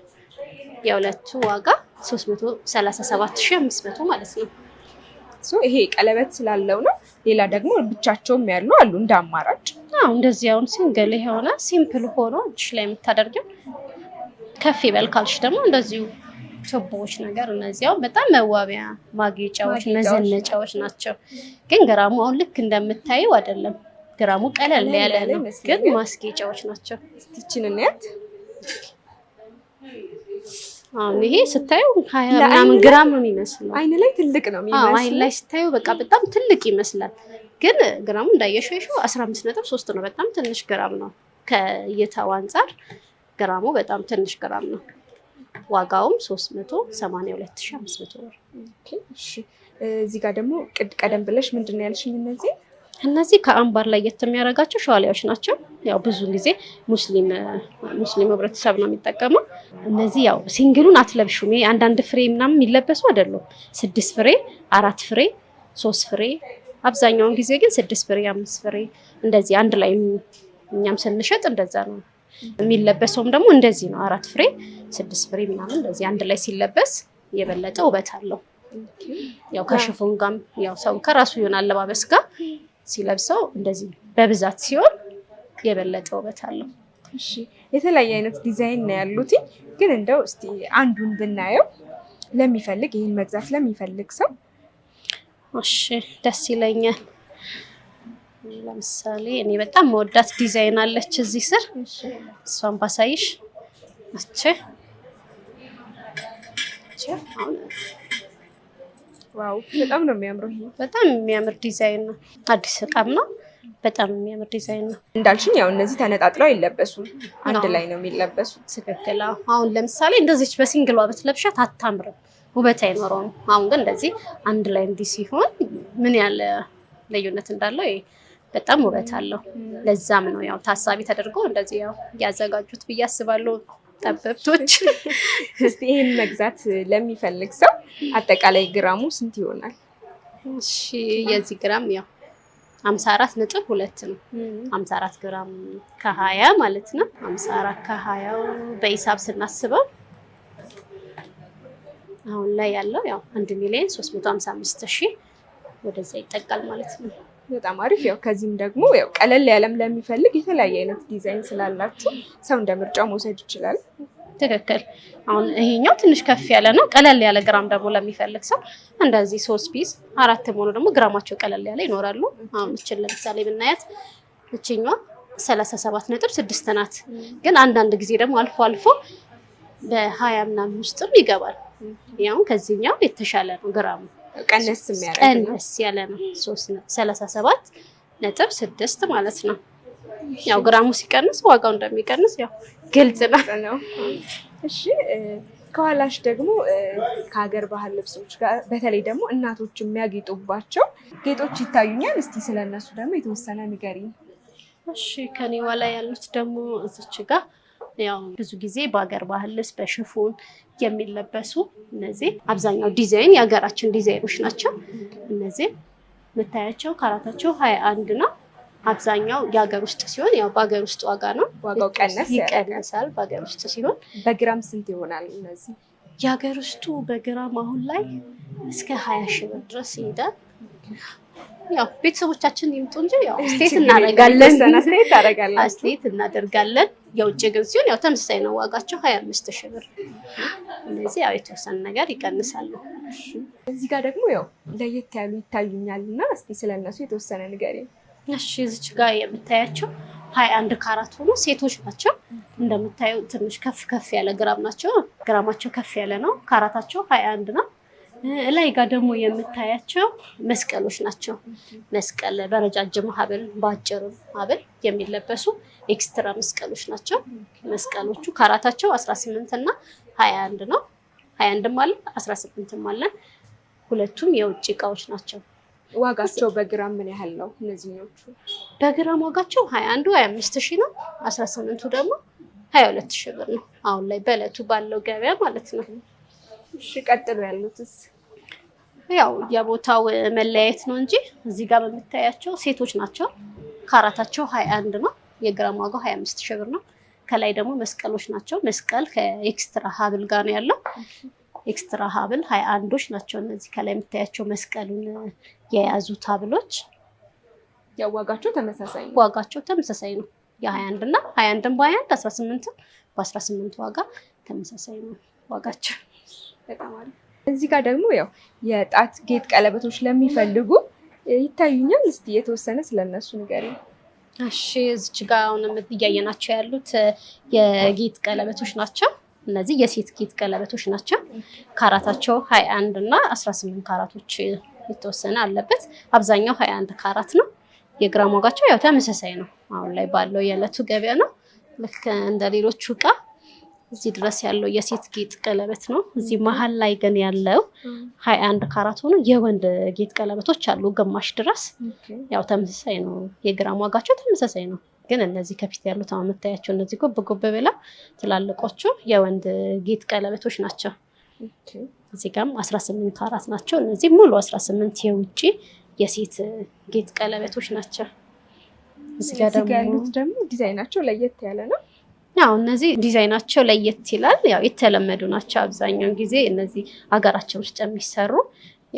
[SPEAKER 2] የሁለቱ ዋጋ 337,500 ማለት ነው።
[SPEAKER 1] ይሄ ቀለበት ስላለው ነው። ሌላ ደግሞ ብቻቸውም ያሉ አሉ እንደ አማራጭ።
[SPEAKER 2] እንደዚህ አሁን ሲንግል የሆነ ሲምፕል ሆኖ እጅሽ ላይ የምታደርጊው ከፍ ይበል ካልሽ ደግሞ እንደዚሁ ችቦዎች ነገር እነዚያው በጣም መዋቢያ ማጌጫዎች መዘነጫዎች ናቸው። ግን ግራሙ አሁን ልክ እንደምታየው አይደለም። ግራሙ ቀለል ያለ ነው፣ ግን ማስጌጫዎች ናቸው።
[SPEAKER 1] እቺን እናያት።
[SPEAKER 2] ይሄ ስታዩ 20 ምናምን ግራም ነው የሚመስለው።
[SPEAKER 1] አይን ላይ ትልቅ ነው የሚመስለው።
[SPEAKER 2] አይን ላይ ስታዩ በቃ በጣም ትልቅ ይመስላል። ግን ግራሙ እንዳየሽው 15.3 ነው። በጣም ትንሽ ግራም ነው። ከእይታው አንፃር ግራሙ በጣም ትንሽ ግራም ነው። ዋጋውም 382,500 ብር።
[SPEAKER 1] እሺ፣ እዚህ ጋር ደግሞ ቀደም ብለሽ ምንድነው ያልሽኝ?
[SPEAKER 2] እነዚህ ከአምባር ላይ የሚያደርጋቸው ሸዋሊያዎች ናቸው። ያው ብዙ ጊዜ ሙስሊም ህብረተሰብ ነው የሚጠቀመው። እነዚህ ያው ሲንግሉን አትለብሹም። ይሄ አንዳንድ ፍሬ ምናምን የሚለበሱ አይደሉም። 6 ፍሬ፣ 4 ፍሬ፣ 3 ፍሬ፣ አብዛኛውን ጊዜ ግን 6 ፍሬ፣ 5 ፍሬ እንደዚህ አንድ ላይ እኛም ስንሸጥ እንደዛ ነው የሚለበሰውም። ደግሞ እንደዚህ ነው 4 ፍሬ፣ 6 ፍሬ ምናምን እንደዚህ አንድ ላይ ሲለበስ የበለጠ ውበት አለው። ያው ከሽፎን ጋር ያው ሰው ከራሱ የሆነ አለባበስ ጋር ሲለብሰው እንደዚህ በብዛት ሲሆን የበለጠ ውበት አለው።
[SPEAKER 1] እሺ፣ የተለያየ አይነት ዲዛይን ነው ያሉት። ግን እንደው እስቲ አንዱን ብናየው ለሚፈልግ ይሄን መግዛት ለሚፈልግ ሰው።
[SPEAKER 2] እሺ፣ ደስ ይለኛል። ለምሳሌ እኔ በጣም መወዳት ዲዛይን አለች እዚህ ስር። እሷን ባሳይሽ።
[SPEAKER 1] ዋው፣ በጣም ነው የሚያምረው። ይሄ
[SPEAKER 2] በጣም የሚያምር ዲዛይን ነው። አዲስ እቃም ነው። በጣም የሚያምር ዲዛይን ነው።
[SPEAKER 1] እንዳልሽኝ ያው እነዚህ ተነጣጥለው አይለበሱም፣ አንድ ላይ ነው የሚለበሱት።
[SPEAKER 2] ትክክል። አሁን ለምሳሌ እንደዚች በሲንግሏ ብትለብሻት አታምርም፣ ውበት አይኖረውም። አሁን ግን እንደዚህ አንድ ላይ እንዲህ ሲሆን ምን ያለ ልዩነት እንዳለው በጣም ውበት አለው። ለዛም ነው ያው ታሳቢ ተደርጎ እንደዚህ ያው ያዘጋጁት ብዬ አስባለሁ ጠበብቶች።
[SPEAKER 1] እስቲ ይሄን መግዛት ለሚፈልግ ሰው አጠቃላይ ግራሙ ስንት ይሆናል?
[SPEAKER 2] እሺ የዚህ ግራም ያው 54.2 ነው። 54 ግራም ከ20 ማለት ነው። 54 ከ20 በሂሳብ ስናስበው አሁን ላይ ያለው ያው 1,355,000 ወደዛ ይጠቃል ማለት ነው።
[SPEAKER 1] በጣም አሪፍ። ያው ከዚህም ደግሞ ያው ቀለል ያለም ለሚፈልግ የተለያየ አይነት ዲዛይን ስላላችሁ ሰው እንደ ምርጫው መውሰድ ይችላል።
[SPEAKER 2] ትክክል። አሁን ይሄኛው ትንሽ ከፍ ያለ ነው። ቀለል ያለ ግራም ደግሞ ለሚፈልግ ሰው እንደዚህ 3 ፒስ 4 ሆኖ ደግሞ ግራማቸው ቀለል ያለ ይኖራሉ። አሁን እቺ ለምሳሌ ብናያት እቺኛዋ 37.6 ናት። ግን አንዳንድ ጊዜ ደግሞ አልፎ አልፎ በ20 ምናምን ውስጥም ይገባል። ያው ከዚህኛው የተሻለ ነው ግራሙ
[SPEAKER 1] ቀነስ የሚያደርግ
[SPEAKER 2] ቀነስ ያለ ነው 37.6 ማለት ነው። ያው ግራሙ ሲቀንስ ዋጋው እንደሚቀንስ ያው ግልጽ ነው።
[SPEAKER 1] እሺ ከኋላሽ ደግሞ ከሀገር ባህል ልብሶች ጋር በተለይ ደግሞ እናቶች የሚያጌጡባቸው ጌጦች ይታዩኛል። እስቲ ስለነሱ ደግሞ የተወሰነ ንገሪኝ።
[SPEAKER 2] እሺ ከኔ ኋላ ያሉት ደግሞ እዚች ጋር ያው ብዙ ጊዜ በሀገር ባህል ልብስ በሽፎን የሚለበሱ እነዚህ አብዛኛው ዲዛይን የሀገራችን ዲዛይኖች ናቸው። እነዚህ የምታያቸው ካራታቸው 21 ነው። አብዛኛው የሀገር ውስጥ ሲሆን ያው በሀገር ውስጥ ዋጋ ነው።
[SPEAKER 1] ዋጋው
[SPEAKER 2] ይቀንሳል በሀገር ውስጥ ሲሆን።
[SPEAKER 1] በግራም ስንት ይሆናል እነዚህ?
[SPEAKER 2] የሀገር ውስጡ በግራም አሁን ላይ እስከ 20 ሺህ ብር ድረስ ይሄዳል። ያው ቤተሰቦቻችን ይምጡ እንጂ ያው አስተያየት እናደርጋለን። የውጭ ግን ሲሆን ያው ተመሳሳይ ነው ዋጋቸው 25,000 ብር። እነዚህ ያው የተወሰነ ነገር ይቀንሳሉ።
[SPEAKER 1] እዚህ ጋር ደግሞ ያው ለየት ያሉ ይታዩኛልና እስቲ ስለነሱ የተወሰነ ንገሪኝ።
[SPEAKER 2] እሺ እዚች ጋር የምታያቸው 21 ካራት ሆኖ ሴቶች ናቸው። እንደምታዩ ትንሽ ከፍ ያለ ግራም ናቸው። ግራማቸው ከፍ ያለ ነው። ካራታቸው 21 ነው። ላይ ጋር ደግሞ የምታያቸው መስቀሎች ናቸው። መስቀል በረጃጅም ሀብል በአጭር ሀብል የሚለበሱ ኤክስትራ መስቀሎች ናቸው። መስቀሎቹ ካራታቸው 18 እና 21 ነው። 21ም አለ 18ም አለ። ሁለቱም የውጭ እቃዎች ናቸው።
[SPEAKER 1] ዋጋቸው በግራም ምን ያህል ነው? እነዚህኞቹ
[SPEAKER 2] በግራም ዋጋቸው 21 25,000 ነው። 18ቱ ደግሞ 22,000 ብር ነው። አሁን ላይ በእለቱ ባለው ገበያ ማለት ነው።
[SPEAKER 1] እሺ ቀጥሎ ያሉትስ?
[SPEAKER 2] ያው የቦታው መለያየት ነው እንጂ እዚህ ጋር በምታያቸው ሴቶች ናቸው። ካራታቸው 21 ነው። የግራም ዋጋው 25,000 ብር ነው። ከላይ ደግሞ መስቀሎች ናቸው። መስቀል ከኤክስትራ ሀብል ጋር ነው ያለው። ኤክስትራ ሀብል 21ዶች ናቸው። እነዚህ ከላይ የምታያቸው መስቀሉን የያዙት ሀብሎች
[SPEAKER 1] ያው ዋጋቸው ተመሳሳይ ነው።
[SPEAKER 2] ዋጋቸው ተመሳሳይ ነው። የ21 እና 21ም በ21 18ም በ18 ዋጋ ተመሳሳይ ነው ዋጋቸው።
[SPEAKER 1] በጣም አሪፍ። እዚህ ጋር ደግሞ ያው የጣት ጌጥ ቀለበቶች ለሚፈልጉ ይታዩኛል። እስቲ የተወሰነ ስለነሱ ንገሪኝ።
[SPEAKER 2] እሺ እዚች ጋር አሁን እያየናቸው ያሉት የጌጥ ቀለበቶች ናቸው። እነዚህ የሴት ጌጥ ቀለበቶች ናቸው። ካራታቸው 21 እና 18 ካራቶች የተወሰነ አለበት። አብዛኛው 21 ካራት ነው። የግራም ዋጋቸው ያው ተመሳሳይ ነው። አሁን ላይ ባለው የዕለቱ ገበያ ነው። ልክ እንደ ሌሎቹ እቃ እዚህ ድረስ ያለው የሴት ጌጥ ቀለበት ነው። እዚህ መሀል ላይ ግን ያለው 21 ካራት ሆኖ የወንድ ጌጥ ቀለበቶች አሉ ግማሽ ድረስ። ያው ተመሳሳይ ነው። የግራም ዋጋቸው ተመሳሳይ ነው። ግን እነዚህ ከፊት ያሉት አሁን የምታያቸው እነዚህ ጎብ ብለው ትላልቆቹ የወንድ ጌጥ ቀለበቶች ናቸው። እዚህ ጋርም 18 ካራት ናቸው። እነዚህ ሙሉ 18 የውጭ የሴት ጌጥ ቀለበቶች ናቸው።
[SPEAKER 1] እዚህ ጋር ያሉት ደግሞ ዲዛይናቸው ለየት ያለ ነው።
[SPEAKER 2] ያው እነዚህ ዲዛይናቸው ለየት ይላል። ያው የተለመዱ ናቸው። አብዛኛውን ጊዜ እነዚህ ሀገራችን ውስጥ የሚሰሩ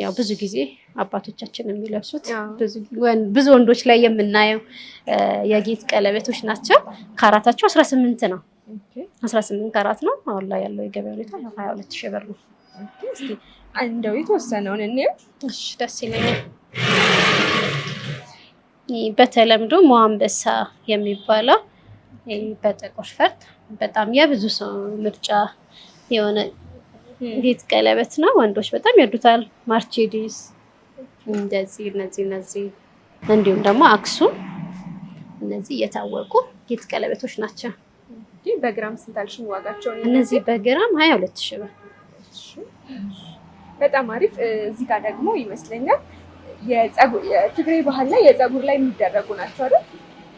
[SPEAKER 2] ያው ብዙ ጊዜ አባቶቻችን የሚለብሱት ብዙ ወንዶች ላይ የምናየው የጌጥ ቀለበቶች ናቸው። ካራታቸው 18 ነው። 18 ካራት ነው። አሁን ላይ ያለው የገበያ ሁኔታ 22,000 ብር ነው።
[SPEAKER 1] እስቲ እንደው የተወሰነውን እንየው።
[SPEAKER 2] እሺ ደስ ይለኛል። በተለምዶ ሞአንበሳ የሚባለው በጥቁር ፈርጥ በጣም የብዙ ሰው ምርጫ የሆነ ጌጥ ቀለበት ነው። ወንዶች በጣም ይወዱታል። ማርቼዲስ እንደዚህ እነዚህ እንዲሁም ደግሞ አክሱም እነዚህ የታወቁ ጌጥ ቀለበቶች ናቸው።
[SPEAKER 1] በግራም ስንት አልሽኝ ዋጋቸው?
[SPEAKER 2] እነዚህ በግራም 22,000 ብር።
[SPEAKER 1] በጣም አሪፍ። እዚህ ጋር ደግሞ ይመስለኛል የትግሬ ባህል ላይ የፀጉር ላይ የሚደረጉ ናቸው አይደል?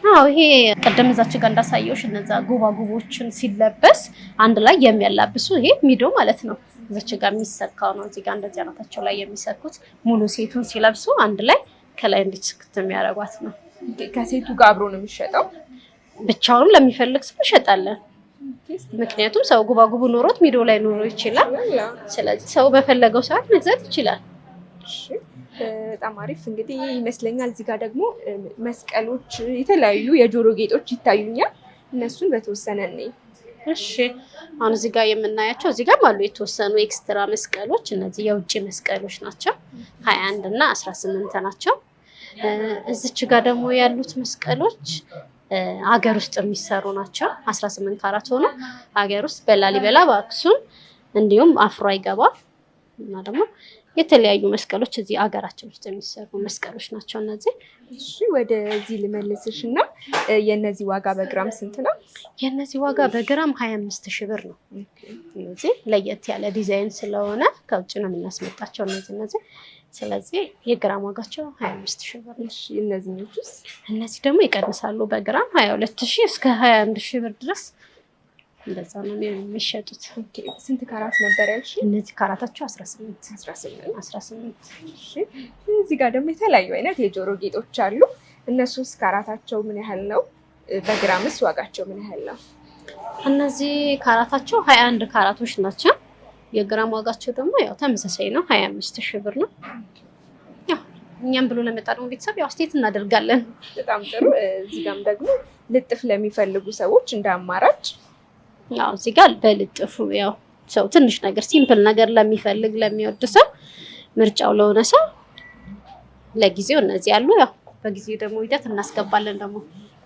[SPEAKER 2] አዎ ይሄ ቀደም እዛች ጋር እንዳሳየውሽ እነዛ ጉባጉቦችን ሲለበስ አንድ ላይ የሚያላብሱ ይሄ ሚዶ ማለት ነው። እዛች ጋር የሚሰካው ነው። እዚህ ጋር እንደዚህ አናታቸው ላይ የሚሰኩት ሙሉ ሴቱን ሲለብሱ አንድ ላይ ከላይ እንዲስክት የሚያደርጓት ነው።
[SPEAKER 1] ከሴቱ ጋር አብሮ ነው የሚሸጠው?
[SPEAKER 2] ብቻውንም ለሚፈልግ ሰው እንሸጣለን። ምክንያቱም ሰው ጉባጉቡ ኖሮት ሚዶ ላይ ኖሮ ይችላል። ስለዚህ ሰው በፈለገው ሰዓት መግዛት ይችላል።
[SPEAKER 1] በጣም አሪፍ እንግዲህ ይመስለኛል። እዚህ ጋር ደግሞ መስቀሎች፣ የተለያዩ የጆሮ ጌጦች ይታዩኛል። እነሱን በተወሰነ ነኝ።
[SPEAKER 2] እሺ አሁን እዚህ ጋር የምናያቸው እዚህ ጋር አሉ የተወሰኑ ኤክስትራ መስቀሎች። እነዚህ የውጭ መስቀሎች ናቸው። 21 እና 18 ናቸው። እዚች ጋር ደግሞ ያሉት መስቀሎች ሀገር ውስጥ የሚሰሩ ናቸው። 18 ካራት ሆኖ ሀገር ውስጥ በላሊበላ በአክሱም እንዲሁም አፍሮ ይገባል እና ደግሞ የተለያዩ መስቀሎች እዚህ ሀገራችን ውስጥ የሚሰሩ መስቀሎች ናቸው እነዚህ።
[SPEAKER 1] እሺ ወደዚህ ልመልስሽ እና የነዚህ ዋጋ በግራም ስንት ነው?
[SPEAKER 2] የነዚህ ዋጋ በግራም 25,000 ብር ነው። እነዚህ ለየት ያለ ዲዛይን ስለሆነ ከውጭ ነው የምናስመጣቸው እነዚህ። ስለዚህ የግራም ዋጋቸው 25,000 ብር ነው።
[SPEAKER 1] እሺ እነዚህኞቹስ?
[SPEAKER 2] እነዚህ ደግሞ ይቀንሳሉ። በግራም 22,000 እስከ 21,000 ብር ድረስ እንደዛ ነው የሚሸጡት።
[SPEAKER 1] ስንት ካራት ነበር ያልሽ?
[SPEAKER 2] እነዚህ ካራታቸው 18።
[SPEAKER 1] እሺ እዚህ ጋር ደግሞ የተለያዩ አይነት የጆሮ ጌጦች አሉ። እነሱስ ካራታቸው ምን ያህል ነው? በግራምስ ዋጋቸው ምን ያህል ነው?
[SPEAKER 2] እነዚህ ካራታቸው 21 ካራቶች ናቸው። የግራም ዋጋቸው ደግሞ ያው ተመሳሳይ ነው፣ 25,000 ብር ነው። ያው እኛም ብሎ ለመጣ ነው ቤተሰብ ያው ስቴት እናደርጋለን።
[SPEAKER 1] በጣም ጥሩ። እዚህ ጋርም ደግሞ ልጥፍ ለሚፈልጉ ሰዎች እንደ አማራጭ
[SPEAKER 2] ያው እዚህ ጋር በልጥፉ ያው ሰው ትንሽ ነገር ሲምፕል ነገር ለሚፈልግ ለሚወድ ሰው ምርጫው ለሆነ ሰው ለጊዜው እነዚህ ያሉ ያው በጊዜው ደግሞ ሂደት እናስገባለን ደግሞ።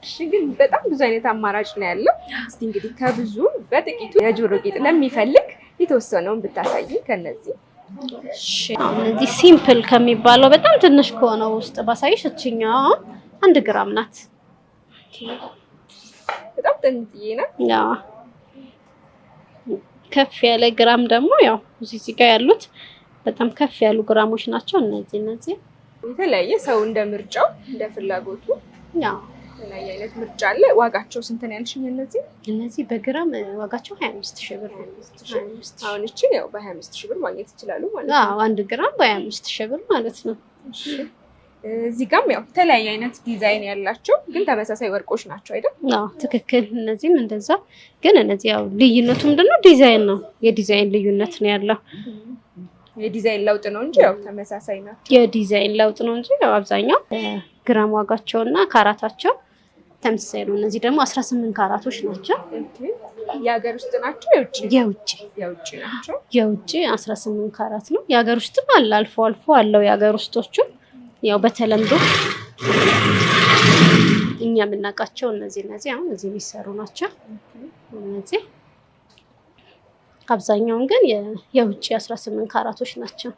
[SPEAKER 1] እሺ ግን በጣም ብዙ አይነት አማራጭ ነው ያለው። እስቲ እንግዲህ ከብዙ በጥቂቱ የጆሮ ጌጥ ለሚፈልግ የተወሰነውን ብታሳይ ከነዚህ።
[SPEAKER 2] እሺ እነዚህ ሲምፕል ከሚባለው በጣም ትንሽ ከሆነው ውስጥ ባሳይሽ እችኛው 1 ግራም ናት።
[SPEAKER 1] በጣም ጥንጥዬ ናት።
[SPEAKER 2] ያው ከፍ ያለ ግራም ደግሞ ያው እዚህ ጋር ያሉት በጣም ከፍ ያሉ ግራሞች ናቸው። እነዚህ
[SPEAKER 1] የተለያየ ሰው እንደ ምርጫው እንደ ፍላጎቱ
[SPEAKER 2] ያው
[SPEAKER 1] የተለያየ አይነት ምርጫ አለ። ዋጋቸው ስንት ነው ያልሽኝ?
[SPEAKER 2] እነዚህ በግራም ዋጋቸው 25,000 ብር ነው።
[SPEAKER 1] አሁን እቺን ያው በ25,000 ብር ማግኘት ይችላሉ ማለት ነው።
[SPEAKER 2] አዎ 1 ግራም በ25,000 ብር ማለት ነው።
[SPEAKER 1] እዚህ ጋርም ያው የተለያየ አይነት ዲዛይን ያላቸው ግን ተመሳሳይ ወርቆች ናቸው አይደል?
[SPEAKER 2] አዎ ትክክል። እነዚህም እንደዛ ግን እነዚህ ያው ልዩነቱ ምንድነው? ዲዛይን ነው። የዲዛይን ልዩነት ነው ያለው።
[SPEAKER 1] የዲዛይን ለውጥ ነው እንጂ ያው ተመሳሳይ ናቸው።
[SPEAKER 2] የዲዛይን ለውጥ ነው እንጂ ያው አብዛኛው ግራም ዋጋቸውና ካራታቸው ተመሳሳይ ነው። እነዚህ ደግሞ 18 ካራቶች ናቸው።
[SPEAKER 1] የሀገር ውስጥ ናቸው የውጭ ናቸው?
[SPEAKER 2] የውጭ 18 ካራት ነው። የሀገር ውስጥም አለ አልፎ አለው የሀገር ውስጦቹ ያው በተለምዶ እኛ የምናውቃቸው እነዚህ አሁን እዚህ የሚሰሩ ናቸው። እነዚህ አብዛኛውን ግን የውጭ 18 ካራቶች ናቸው።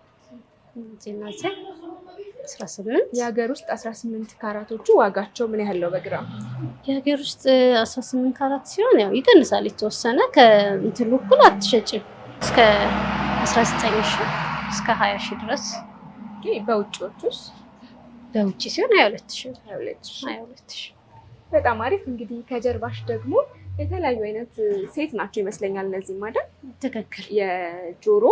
[SPEAKER 2] እነዚህ 18
[SPEAKER 1] የሀገር ውስጥ 18 ካራቶቹ ዋጋቸው ምን ያህል ነው በግራም?
[SPEAKER 2] የሀገር ውስጥ 18 ካራት ሲሆን ያው ይቀንሳል የተወሰነ። ከእንትኑ እኩል አትሸጭም። እስከ 19,000 እስከ 20,000 ድረስ።
[SPEAKER 1] በውጭዎቹስ?
[SPEAKER 2] በውጭ ሲሆን 22,000።
[SPEAKER 1] በጣም አሪፍ። እንግዲህ ከጀርባሽ ደግሞ የተለያዩ አይነት ሴት ናቸው ይመስለኛል እነዚህ ማለት።
[SPEAKER 2] ትክክል።
[SPEAKER 1] የጆሮ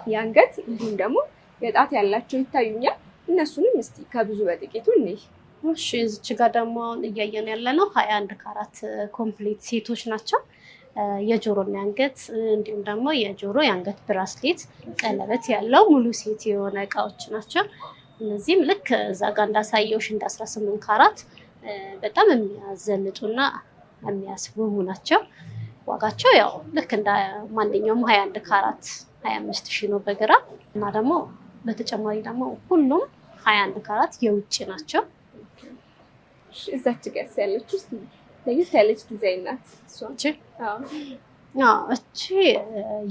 [SPEAKER 1] የአንገት እንዲሁም ደግሞ የጣት ያላቸው ይታዩኛል። እነሱንም እስቲ ከብዙ በጥቂቱ እንይ።
[SPEAKER 2] እሺ እዚች ጋር ደግሞ እያየን ያለነው 21 ካራት ኮምፕሊት ሴቶች ናቸው። የጆሮና የአንገት እንዲሁም ደግሞ የጆሮ የአንገት ብራስሌት ቀለበት ያለው ሙሉ ሴት የሆነ እቃዎች ናቸው። እነዚህም ልክ እዛ ጋር እንዳሳየውሽ እንደ 18 ካራት በጣም የሚያዘንጡና የሚያስውቡ ናቸው። ዋጋቸው ያው ልክ እንደ ማንኛውም 21 ካራት 25,000 ነው በግራም እና ደግሞ በተጨማሪ ደግሞ ሁሉም 21 ካራት የውጭ ናቸው።
[SPEAKER 1] እዛች ጋር ያለችው ለየት ያለች ዲዛይን ናት።
[SPEAKER 2] እቺ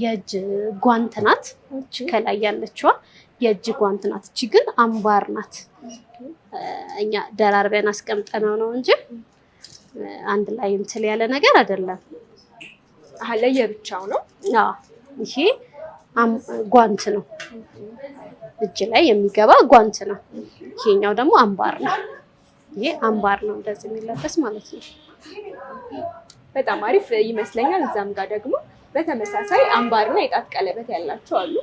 [SPEAKER 2] የእጅ ጓንት ናት። እቺ ከላይ ያለችዋ የእጅ ጓንት ናት። እቺ ግን አምባር ናት። እኛ ደራርበን አስቀምጠነው ነው እንጂ አንድ ላይ እንትን ያለ ነገር አይደለም።
[SPEAKER 1] ለየብቻው ነው።
[SPEAKER 2] ይሄ ጓንት ነው፣ እጅ ላይ የሚገባ ጓንት ነው። ይሄኛው ደግሞ አምባር ነው። ይሄ አምባር ነው እንደዚህ የሚለበስ ማለት ነው።
[SPEAKER 1] በጣም አሪፍ ይመስለኛል። እዛም ጋር ደግሞ በተመሳሳይ አምባርና የጣት ቀለበት ያላቸው አሉ።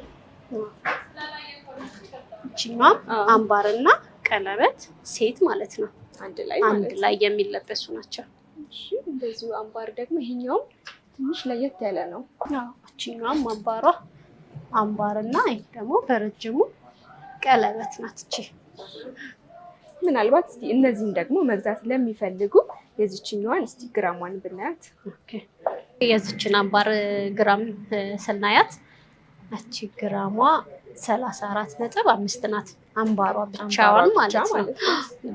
[SPEAKER 2] እቺኛም አምባርና ቀለበት ሴት ማለት ነው
[SPEAKER 1] አንድ ላይ
[SPEAKER 2] የሚለበሱ ናቸው።
[SPEAKER 1] እሺ እንደዚሁ አምባር ደግሞ ይሄኛው ትንሽ ለየት ያለ ነው።
[SPEAKER 2] እቺኛም አምባርና ይሄ ደግሞ በረጅሙ ቀለበት ናት። እቺ
[SPEAKER 1] ምናልባት እስቲ እነዚህን ደግሞ መግዛት ለሚፈልጉ የዚችኛዋን እስቲ ግራሟን ብናያት።
[SPEAKER 2] ኦኬ የዚችን አምባር ግራም ስናያት እቺ ግራሟ 34.5 ናት። አምባሯ ብቻዋን ማለት ነው።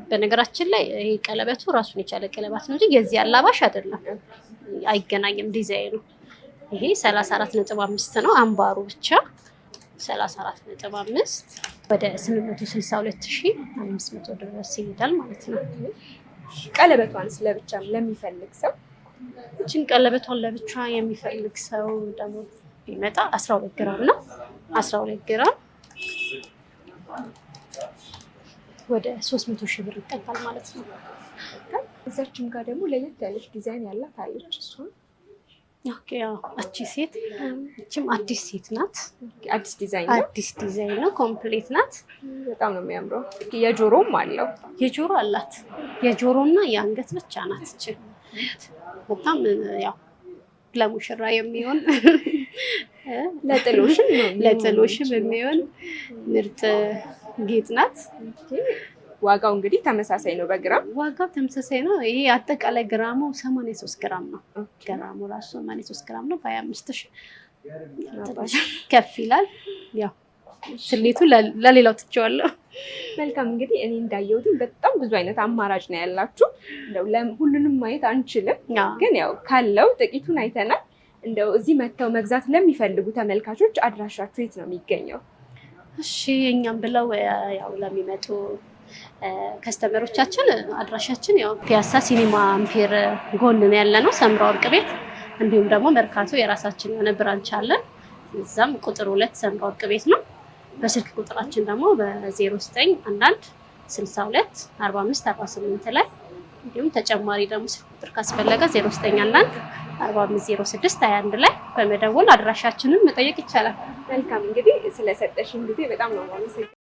[SPEAKER 2] በነገራችን ላይ ይሄ ቀለበቱ ራሱን የቻለ ቀለበት ነው እንጂ የዚህ አላባሽ አይደለም፣ አይገናኝም ዲዛይኑ። ይሄ 34.5 ነው። አምባሩ ብቻ 34.5 ወደ 862500 ድረስ ይሄዳል ማለት ነው።
[SPEAKER 1] ቀለበቷን ስለብቻም ለሚፈልግ ሰው
[SPEAKER 2] እቺን ቀለበቷን ለብቻ የሚፈልግ ሰው ደግሞ ቢመጣ 12 ግራም ነው። 12 ግራም ወደ 300,000 ብር ይጠጋል ማለት ነው።
[SPEAKER 1] እዛችም ጋር ደግሞ ለየት ያለች ዲዛይን ያላት አለች። እሷ
[SPEAKER 2] ኦኬ እቺ ሴት እቺም አዲስ ሴት ናት።
[SPEAKER 1] አዲስ ዲዛይን
[SPEAKER 2] ነው። ኮምፕሊት ናት።
[SPEAKER 1] በጣም ነው የሚያምረው። የጆሮም አለው።
[SPEAKER 2] የጆሮ አላት። የጆሮና የአንገት ብቻ ናት። እቺ በጣም ያው ለሙሽራ የሚሆን ለጥሎሽም የሚሆን ምርጥ ጌጥ ናት።
[SPEAKER 1] ዋጋው እንግዲህ ተመሳሳይ ነው። በግራም
[SPEAKER 2] ዋጋው ተመሳሳይ ነው። ይሄ አጠቃላይ ግራሙ 83 ግራም ነው። ግራሙ ራሱ 83 ግራም ነው። በ25,000 ከፍ ይላል። ያው ስሌቱ ለሌላው ትቼዋለሁ።
[SPEAKER 1] መልካም እንግዲህ እኔ እንዳየሁት በጣም ብዙ አይነት አማራጭ ነው ያላችሁ። እንደው ሁሉንም ማየት አንችልም፣ ግን ያው ካለው ጥቂቱን አይተናል። እንደው እዚህ መተው መግዛት ለሚፈልጉ ተመልካቾች አድራሻችሁ የት ነው የሚገኘው?
[SPEAKER 2] እሺ እኛም ብለው ያው ለሚመጡ ከስተመሮቻችን አድራሻችን ያው ፒያሳ ሲኒማ አምፒር ጎን ነው ያለነው፣ ሰምራ ወርቅ ቤት። እንዲሁም ደግሞ መርካቶ የራሳችን የሆነ ብራንች አለን። እዛም ቁጥር 2 ሰምራ ወርቅ ቤት ነው። በስልክ ቁጥራችን ደግሞ በ0911 62 45 48 ላይ እንዲሁም ተጨማሪ ደግሞ ስልክ ቁጥር ካስፈለገ 0911 4506 21 ላይ በመደወል አድራሻችንን መጠየቅ ይቻላል።
[SPEAKER 1] መልካም እንግዲህ ስለሰጠሽን ጊዜ በጣም ነው የማመሰግነው።